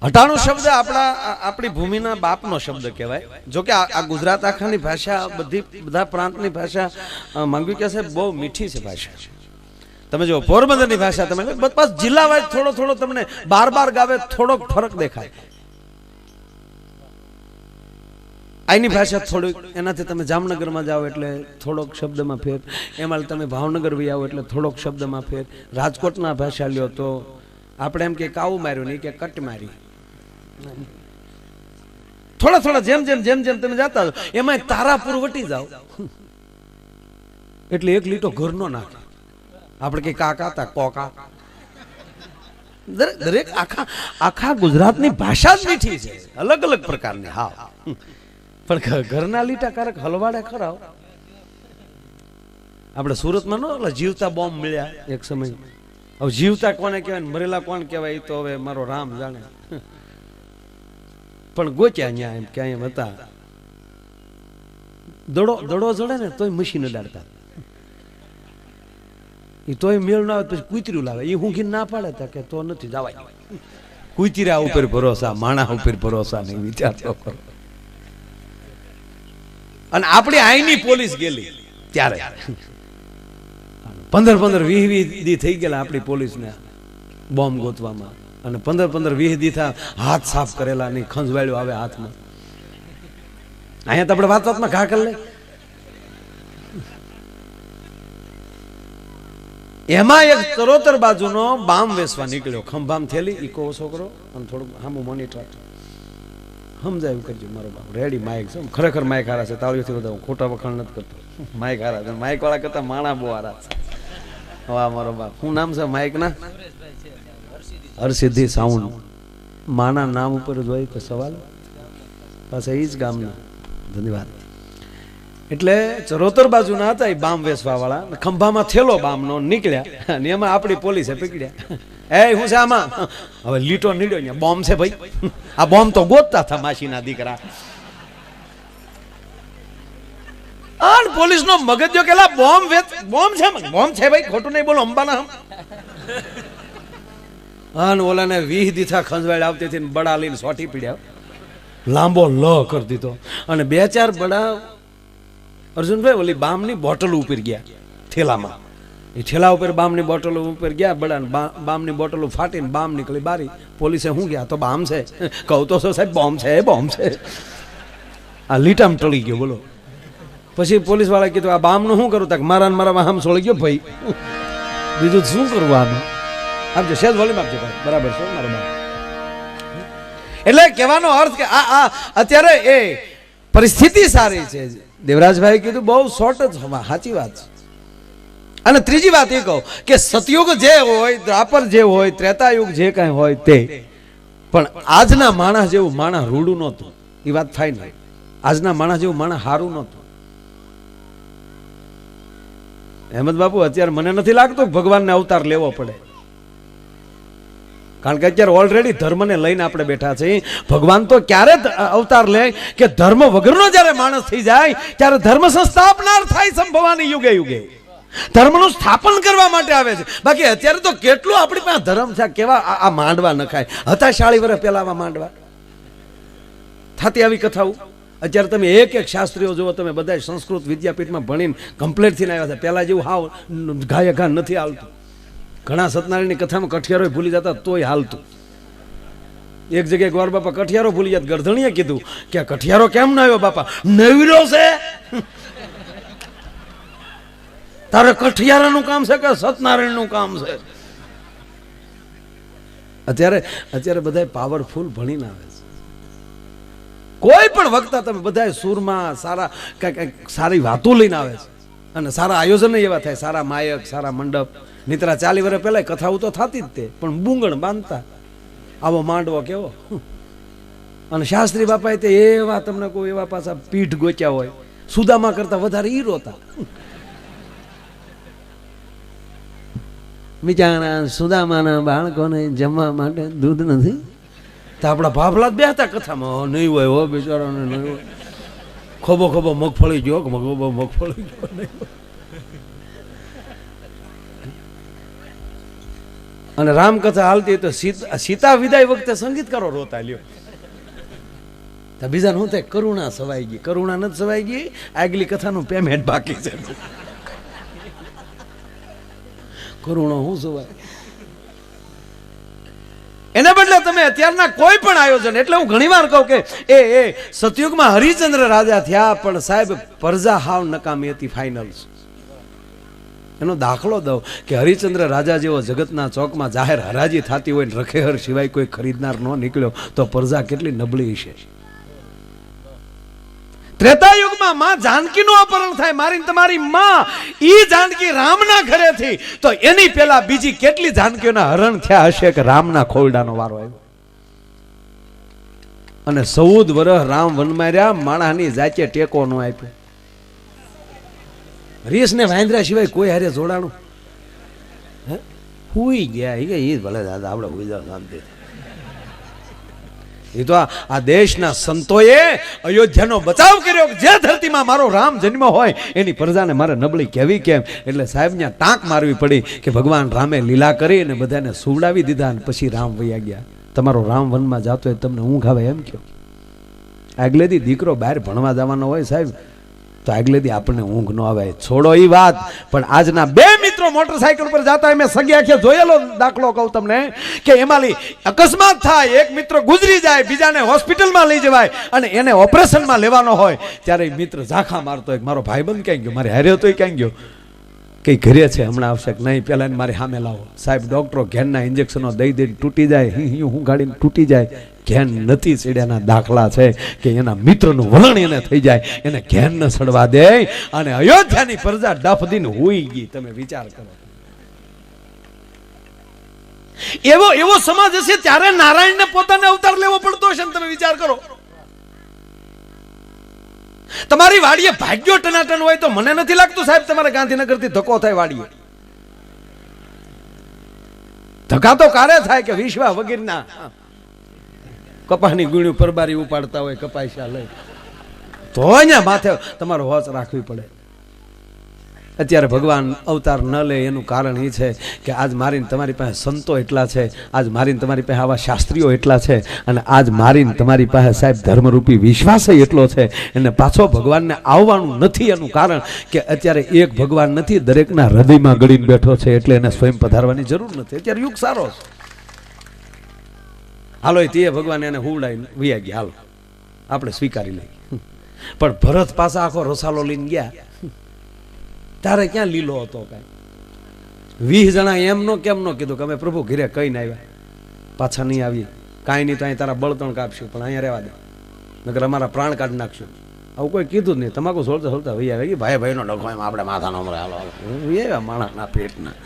હટાણું શબ્દ આપણી ભૂમિના બાપનો શબ્દ કહેવાય. જો કે આ ગુજરાત આખાની ભાષા બધા પ્રાંતની ભાષા માંગ્યું કે છે બહુ મીઠી છે ભાષા. તમે જો પોરબંદરની ભાષા તમે બસ જિલ્લા વાઇઝ થોડો તમને બાર ગાવે થોડોક ફરક દેખાય. આની ભાષા થોડીક એનાથી તમે જામનગરમાં જાઓ એટલે થોડોક શબ્દમાં ફેર, એમાં તમે ભાવનગર વી આવો એટલે થોડોક શબ્દમાં ફેર. રાજકોટના ભાષા લ્યો તો આપણે એમ કે કાવું માર્યું નહીં કે કટ મારી. થોડા જેમ તમે જાતા એમાં તારાપુર વટી જાઓ એટલે એક લીટો ઘરનો નાખે. આપણે કે કાકા તા કોકા. દરેક આખા ગુજરાતની ભાષા જ મીઠી છે, અલગ અલગ પ્રકારની. હા, પણ ઘરના લીટા કારક હલવાડે ખરાવ. આપણે સુરતમાં નો જીવતા બોમ્બ મળ્યા એક સમય. હવે જીવતા કોને કહેવાય મરેલા કોણ કહેવાય એ તો હવે મારો રામ જાણે. પણ ગોચ્યા અહીંયા એમ કે અહીંયા હતા દડો જડે ને તોય મશીન અડાડતા. એ તોય મેળ ના આવે પછી કૂતર્યું લાવે. એ હું ના પાડે તા કે તો નથી જવાય. કૂતરા ઉપર ભરોસા, માણા ઉપર ભરોસા નહીં, વિચાર તો કરો. અને આપણી આઈની પોલીસ ગયેલી ત્યારે 15-20 દી થઈ ગયેલા આપણી પોલીસને બોમ્બ ગોતવામાં. અને 15-20 દી થા હાથ સાફ કરેલા નહીં, ખંજવાળ્યું આવે હાથમાં. અહીંયા તો આપણે વાતમાં ઘા કરી લે. એમાં એક ચરોતર બાજુનો બામ વેસવા નીકળ્યો, ખંભામ થેલી, ઈકો છોકરો અને થોડુંક સામું મોનિટર. સમજાયું કરજો મારો બાપ રેડી માઇક છે, ખરેખર માઇક હારા છે. તાળીઓથી બધા હું ખોટા વખાણ નથી કરતો. માઇક હારા છે, માઇક વાળા કરતા માણા બહુ હારા છે. વાહ મારો બાપ. શું નામ છે માઇક ના? હરસિદ્ધિ સાઉન્ડ. માના નામ ઉપર જ હોય તો સવાલ પાછા એ જ ગામના. ધન્યવાદ. એટલે ચરોતર બાજુના હતા એ બામ વેસવા વાળા, ખંભામાં થેલો બામનો નીકળ્યા અને એમાં આપણી પોલીસે પકડ્યા. એ હું છે આમાં? હવે લીટો નીડ્યો, અહીંયા બોમ્બ છે ભાઈ. આ બોમ્બ તો ગોતતા હતા માસીના દીકરા. અને પોલીસ નો મગજ જો કેલા બોમ્બ છે ભાઈ, ખોટું નહીં બોલો અંબાના. અને ઓલાને 20 દીથા ખંજવાળ આવતી હતી, બડા લઈને સોટી પીડ્યા, લાંબો લ કરી દીધો. અને 2-4 બડા અર્જુનભાઈ ઓલી બામની બોટલ ઉપર ગયા થેલામાં. એ થેલા ઉપર બામની બોટલ ઉપર ગયા, બડા બામની બોટલો ફાટીને બામ નીકળી બારી. પોલીસે શું ગયા? તો બામ છે. કહું તો સાહેબ બોમ્બ છે. આ લીટામ ટળી ગયો બોલો. પછી પોલીસ વાળા કીધું આ બામનું શું કરું? તક મારા આમ સોળી ગયો ભાઈ, બીજું શું કરવું આનું? આપજો સેજ વોલ્યુમ આપજો ભાઈ, બરાબર છે મારો બાપ. એટલે કહેવાનો અર્થ કે આ અત્યારે એ પરિસ્થિતિ સારી છે. દેવરાજભાઈ કીધું બહુ શોર્ટ જ સાચી વાત છે. અને ત્રીજી વાત એ કહું કે સતયુગ જે હોય, દ્વાપર જે હોય, ત્રેતાયુગ જે કાંઈ હોય તે, પણ આજના માણસ જેવું માણસ રૂડું નહોતું. એ વાત ફાઇનલ. આજના માણસ જેવું માણસ હારું નહોતું. અહેમદ બાપુ અત્યારે મને નથી લાગતું ભગવાનને અવતાર લેવો પડે, કારણ કે અત્યારે ઓલરેડી ધર્મને લઈને આપણે બેઠા છીએ. ભગવાન તો ક્યારે અવતાર લે કે ધર્મ વગરનો જ્યારે માણસ થઈ જાય ત્યારે ધર્મ સંસ્થાપનાર થાય સંભવાની યુગે યુગે. ધર્મનું સ્થાપન કરવા માટે આવે છે. બાકી અત્યારે તો કેટલું આપણી પાસે ધર્મ છે. કેવા આ માંડવા નખાય હતા 40 વર્ષ પહેલા. આવા માંડવા થતી આવી કથાઓ. અત્યારે તમે એક શાસ્ત્રીઓ જુઓ, તમે બધા સંસ્કૃત વિદ્યાપીઠમાં ભણીને કમ્પ્લીટ થઈને આવ્યા છે. પહેલા જેવું હાવ ઘાય ઘા નથી હાલતું. ઘણા સત્યનારાયણની કથામાં કઠિયારો ભૂલી જતા તોય હાલતું. એક જગ્યાએ ગોર બાપા કઠિયારો ભૂલી જાય, ગરધણીએ કીધું કે કઠિયારો કેમ ના આવ્યો? બાપા નવીરો છે, તારે કઠિયારાનું કામ છે કે સત્યનારાયણનું કામ છે? અત્યારે બધા પાવરફુલ ભણીને આવે છે. કોઈ પણ વક્તા તમે બધા સુરમાં સારા કઈક સારી વાતો લઈને આવે છે. અને સારા આયોજન એવા થાય, સારા માયક, સારા મંડપ. નીતરા 40 વર્ષ પહેલા કથાઓ તો થતી જ તે, પણ બુંગણ બાંધતા. આવો માંડવો કેવો. અને શાસ્ત્રી બાપાએ તે એવા તમને કોઈ એવા પાછા પીઠ ગોચ્યા હોય, સુદામા કરતા વધારે ઈ રોતા. બિચારા સુદામાના બાળકોને જમવા માટે દૂધ નથી, તો આપણા ભાભલા બે હતા કથામાં. નહીં હોય હો બિચારાને, નહીં હોય. ખોબો મગફળી ગયો, મગફળી ગયો. અને રામકથા હાલતી તો સીતા વિદાય વખતે સંગીતકારો રોતા લ્યો. બીજાને શું થાય, કરુણા સવાઈ ગઈ, કરુણા નથી સવાઈ ગઈ, આગલી કથાનું પેમેન્ટ બાકી છે. કરુણા શું સવાય? એને બદલે તમે અત્યારના કોઈ પણ આયોજન, એટલે હું ઘણી વાર કહું કે એ સતયુગમાં હરિચંદ્ર રાજા થયા, પણ સાહેબ પ્રજા હાવ નકામી હતી. ફાઇનલ એનો દાખલો દઉં કે હરિચંદ્ર રાજા જેવો જગતના ચોકમાં જાહેર હરાજી થતી હોય, રખેહર સિવાય કોઈ ખરીદનાર ન નીકળ્યો તો પ્રજા કેટલી નબળી છે. ત્રેતાયુગમાં માં જાનકીનું અપહરણ થાય, મારી તમારી માં ઈ જાનકી રામના ઘરેથી, તો એની પેલા બીજી કેટલી જાનકીઓના હરણ થયા હશે કે રામના ખોરડાનો વારો આવ્યો. અને 14 વર્ષ રામ વનમાં રહ્યા, માણાની જાચે ટેકો ન આપ્યો. રીસ ને વાંદરા સિવાય કોઈ હારે જોડાણું હુઈ ગયા. એ ભલે દાદા આપણે હુઈ જાવ શાંતિ. એ તો આ દેશના સંતોએ અયોધ્યાનો બચાવ કર્યો. જે ધરતીમાં મારો રામ જન્મ હોય એની પ્રજાને મારે નબળી કહેવી કેમ? એટલે સાહેબ ત્યાં ટાંક મારવી પડી કે ભગવાન રામે લીલા કરી અને બધાને સુવડાવી દીધા, અને પછી રામ વયા ગયા. તમારો રામ વનમાં જાતો હોય તમને ઊંઘ આવે એમ કહો? આગલેથી દીકરો બહાર ભણવા જવાનો હોય સાહેબ, તો આગલેથી આપણને ઊંઘ ન આવે. છોડો એ વાત, પણ આજના 2 મિત્રો મોટરસાયકલ પર જતા મેં સગી આંખે જોયેલો દાખલો કહું તમને કે એમાંથી અકસ્માત થાય, એક મિત્ર ગુજરી જાય, બીજાને હોસ્પિટલમાં લઈ જવાય અને એને ઓપરેશનમાં લેવાનો હોય, ત્યારે મિત્ર ઝાંખા મારતો હોય, મારો ભાઈબંધ ક્યાં ગયો, મારે હારે હતો ક્યાં ગયો, કઈ ઘરે છે, હમણાં આવશે કે નહીં, પેલા મારી સામે લાવો. સાહેબ ડોક્ટરો ઘેનના ઇન્જેક્શનો દઈ દઈને તૂટી જાય, હું ગાડીને તૂટી જાય. ઘેન નથી ચડ્યાના દાખલા છે કે એના મિત્રનું વલણ એને થઈ જાય, એને ઘેન ન સડવા દે, અને અયોધ્યાની પ્રજા ડફદીને હોઈ ગઈ. તમે વિચાર કરો, એવો સમાજ હશે ત્યારે નારાયણને પોતાને અવતાર લેવો પડતો હશે ને? તમે વિચાર કરો, તમારી વાડીએ ભાગ્યો ટનાટન હોય તો મને નથી લાગતું સાહેબ તમારે ગાંધીનગરથી ધક્કો થાય વાડીએ. ધક્કા તો કારે થાય કે વિશ્વા વગેરેના કપાસની ગુણ્યું પરબારી ઉપાડતા હોય, કપાસ્યા લઈ, તો અહીંયા માથે તમારો હોચ રાખવી પડે. અત્યારે ભગવાન અવતાર ન લે એનું કારણ એ છે કે આજ મારીને તમારી પાસે સંતો એટલા છે, આજ મારીને તમારી પાસે આવા શાસ્ત્રીઓ એટલા છે, અને આજ મારીને તમારી પાસે સાહેબ ધર્મરૂપી વિશ્વાસ એટલો છે. એને પાછો ભગવાનને આવવાનું નથી એનું કારણ કે અત્યારે એક ભગવાન નથી, દરેકના હૃદયમાં ગળીને બેઠો છે, એટલે એને સ્વયં પધારવાની જરૂર નથી. અત્યારે યુગ સારો છે. હાલો તે ભગવાન એને હુવડાવી વયા ગયા, હાલો આપણે સ્વીકારી લઈએ. પણ ભરત પાસે આખો રસાલો લઈને ગયા, તારે ક્યાં લીલો હતો? કાંઈ 20 જણા એમનો કેમ નો કીધું કે અમે પ્રભુ ઘરે કહીને આવ્યા, પાછા નહીં આવીએ, કાંઈ નહીં તો અહીં તારા બળતણ કાપશું, પણ અહીંયા રહેવા દે, નકર અમારા પ્રાણ કાઢી નાખશું. આવું કોઈ કીધું જ નહીં. તમાકુ સોળતા સોળતા વહી આવે, ભાઈ ભાઈનો ડખો એમ આપણે માથાનો હમણાં હાલો આવ્યા માણસના પેટના.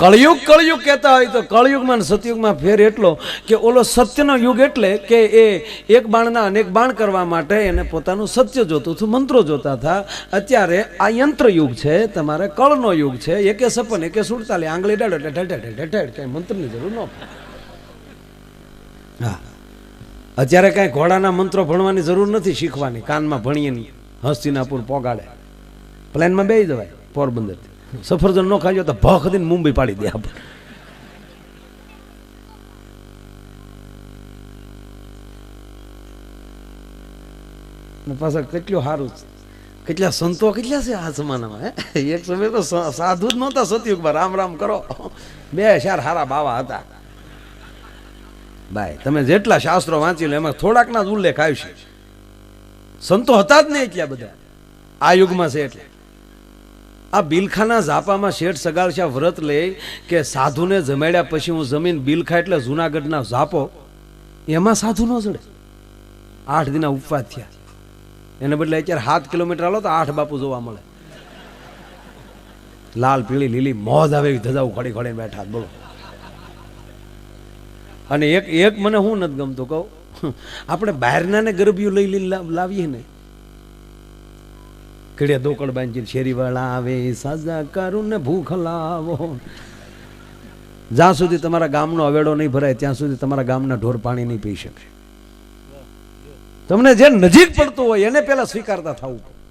કળયુગ કહેતા હોય તો કળયુગમાં અને સતયુગમાં ફેર એટલો કે ઓલો સત્યનો યુગ એટલે કે એ એક બાણના અનેક બાણ કરવા માટે એને પોતાનું સત્ય જોતું હતું, મંત્રો જોતા હતા. અત્યારે આ યંત્ર યુગ છે, તમારે કળનો યુગ છે. 1 56 1 આંગળી ડાળો એટલે ઢેઢ કઈ મંત્રની જરૂર ન. હા, અત્યારે કાંઈ ઘોડાના મંત્રો ભણવાની જરૂર નથી, શીખવાની. કાનમાં ભણીએ નહીં, હસ્તિનાપુર પોગાડે, પ્લેનમાં બેસી જવાય પોરબંદરથી. સફરજન નો ખાજો તો ભખ દઈને મુંબઈ પાડી દે આપણે. પાછા કેટલું સારું, કેટલા સંતો કેટલા છે આ જમાનામાં. એક સમય તો સાધુ જ નહોતા સતયુગમાં, રામ રામ કરો, 2 સારા બાવા હતા. ભાઈ તમે જેટલા શાસ્ત્રો વાંચી લો એમાં થોડાકના જ ઉલ્લેખ આવશે. સંતો હતા જ નહીં એટલા બધા આ યુગમાં છે. એટલે આ બિલખાના ઝાપામાં શેઠ સગાળશા વ્રત લે કે સાધુને જમાડ્યા પછી હું જમીન બિલખા એટલે જુનાગઢના ઝાપો, એમાં સાધુ ન ચડે. 8 દિના ઉપવાસ થયા, એને બદલે અત્યારે 7 કિલોમીટર હાલો તો 8 બાપુ જોવા મળે. લાલ પીળી લીલી મોજ આવે એવી ધજા ઉખાડી ખડીને બેઠા. બોલો. અને એક મને હું નથી ગમતું કહું, આપણે બહારના ને ગરબીઓ લઈ લઈને લાવીએ ને, કડિયા દોકડ બાંધીને શેરી વાળા આવે સાજા કરું ને ભૂખ લાવો. જ્યાં સુધી તમારા ગામનો અવેડો નહીં ભરાય ત્યાં સુધી તમારા ગામના ઢોર પાણી નહીં પી શકે. તમને જે નજીક પડતું હોય એને પેલા સ્વીકારતા થવું પડે.